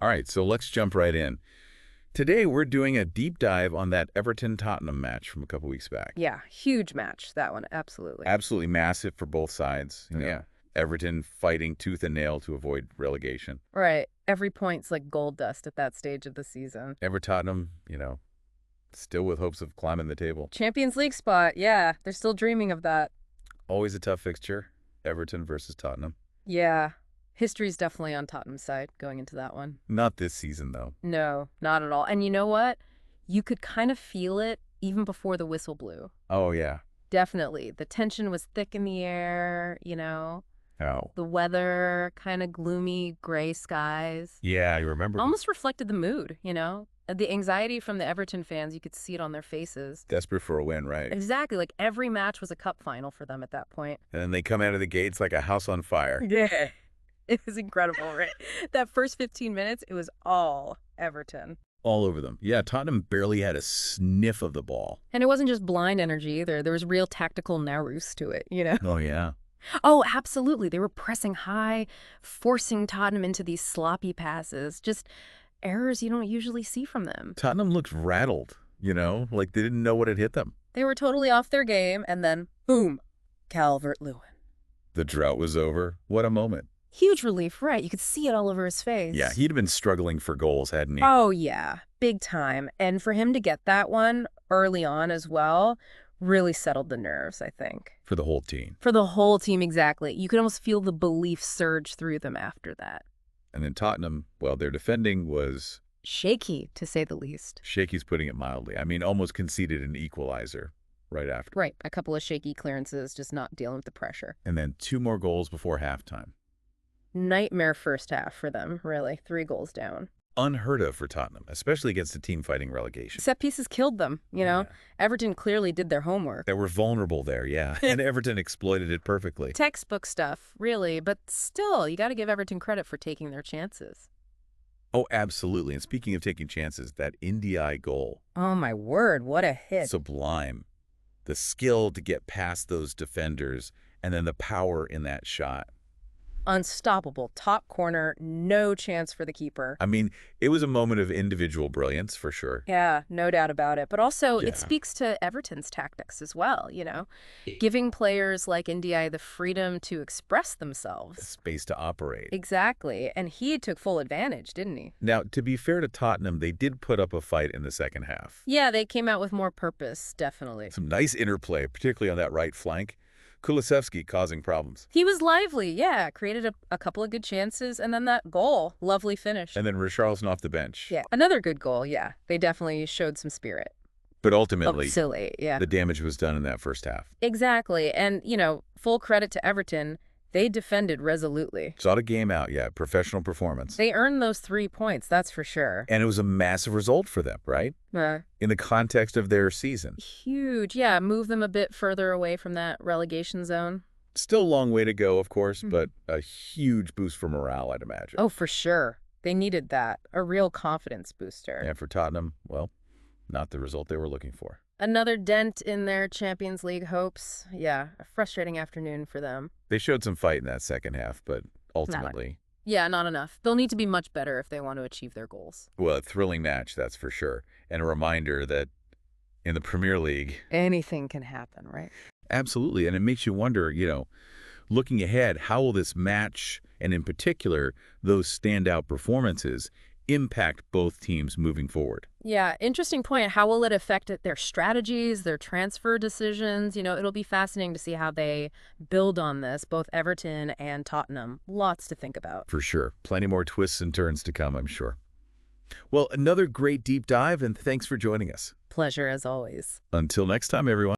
All right, so let's jump right in. Today, we're doing a deep dive on that Everton-Tottenham match from a couple weeks back. Yeah, huge match, that one, absolutely. Absolutely massive for both sides. Yeah. Everton fighting tooth and nail to avoid relegation. Right. Every point's like gold dust at that stage of the season. Tottenham, still with hopes of climbing the table. Champions League spot, yeah, they're still dreaming of that. Always a tough fixture, Everton versus Tottenham. Yeah, history's definitely on Tottenham's side going into that one. Not this season, though. No, not at all. And you know what? You could kind of feel it even before the whistle blew. Oh, yeah. Definitely. The tension was thick in the air, Oh. the weather, kind of gloomy gray skies. Yeah, you remember. Almost reflected the mood, The anxiety from the Everton fans, you could see it on their faces. Desperate for a win, right? Exactly. Like every match was a cup final for them at that point. And then they come out of the gates like a house on fire. Yeah. It was incredible, right? That first 15 minutes, it was all Everton. All over them. Yeah, Tottenham barely had a sniff of the ball. And it wasn't just blind energy either. There was real tactical nous to it. Oh, yeah. Oh, absolutely. They were pressing high, forcing Tottenham into these sloppy passes. Just errors you don't usually see from them. Tottenham looked rattled, like they didn't know what had hit them. They were totally off their game, and then, boom, Calvert-Lewin. The drought was over. What a moment. Huge relief, right? You could see it all over his face. Yeah, he'd have been struggling for goals, hadn't he? Oh, yeah. Big time. And for him to get that one early on as well really settled the nerves, I think. For the whole team. For the whole team, exactly. You could almost feel the belief surge through them after that. And then Tottenham, well, their defending was... shaky, to say the least. Shaky's putting it mildly. I mean, almost conceded an equalizer right after. Right. A couple of shaky clearances, just not dealing with the pressure. And then 2 more goals before halftime. Nightmare first half for them, really. 3 goals down. Unheard of for Tottenham, especially against a team fighting relegation. Set pieces killed them, Yeah. Everton clearly did their homework. They were vulnerable there, yeah. And Everton exploited it perfectly. Textbook stuff, really. But still, you got to give Everton credit for taking their chances. Oh, absolutely. And speaking of taking chances, that Ndiaye goal. Oh, my word. What a hit. Sublime. The skill to get past those defenders and then the power in that shot. Unstoppable. Top corner. No chance for the keeper. I mean, it was a moment of individual brilliance for sure. Yeah, no doubt about it. But also, Yeah. it speaks to Everton's tactics as well, Giving players like Ndiaye the freedom to express themselves. Space to operate. Exactly. And he took full advantage, didn't he? Now, to be fair to Tottenham, they did put up a fight in the second half. Yeah, they came out with more purpose, definitely. Some nice interplay, particularly on that right flank. Kulusevski causing problems. He was lively, yeah. Created a couple of good chances, and then that goal. Lovely finish. And then Richarlison off the bench. Yeah, another good goal, yeah. They definitely showed some spirit. But ultimately, Silly, yeah. the damage was done in that first half. Exactly. And, full credit to Everton. They defended resolutely. Saw the game out, yeah. Professional performance. They earned those 3 points, that's for sure. And it was a massive result for them, right? In the context of their season. Huge, yeah. Move them a bit further away from that relegation zone. Still a long way to go, of course, but a huge boost for morale, I'd imagine. Oh, for sure. They needed that. A real confidence booster. And for Tottenham, well, not the result they were looking for. Another dent in their Champions League hopes. Yeah, a frustrating afternoon for them. They showed some fight in that second half, but ultimately... Yeah, not enough. They'll need to be much better if they want to achieve their goals. Well, a thrilling match, that's for sure. And a reminder that in the Premier League... anything can happen, right? Absolutely. And it makes you wonder, looking ahead, how will this match, and in particular, those standout performances, impact both teams moving forward? Yeah, interesting point. How will it affect their strategies, their transfer decisions? It'll be fascinating to see how they build on this, both Everton and Tottenham. Lots to think about. For sure. Plenty more twists and turns to come, I'm sure. Well, another great deep dive, and thanks for joining us. Pleasure as always. Until next time, everyone.